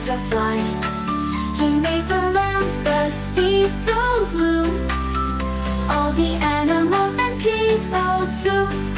butterfly. He made the land, the sea so blue. All the animals and people too.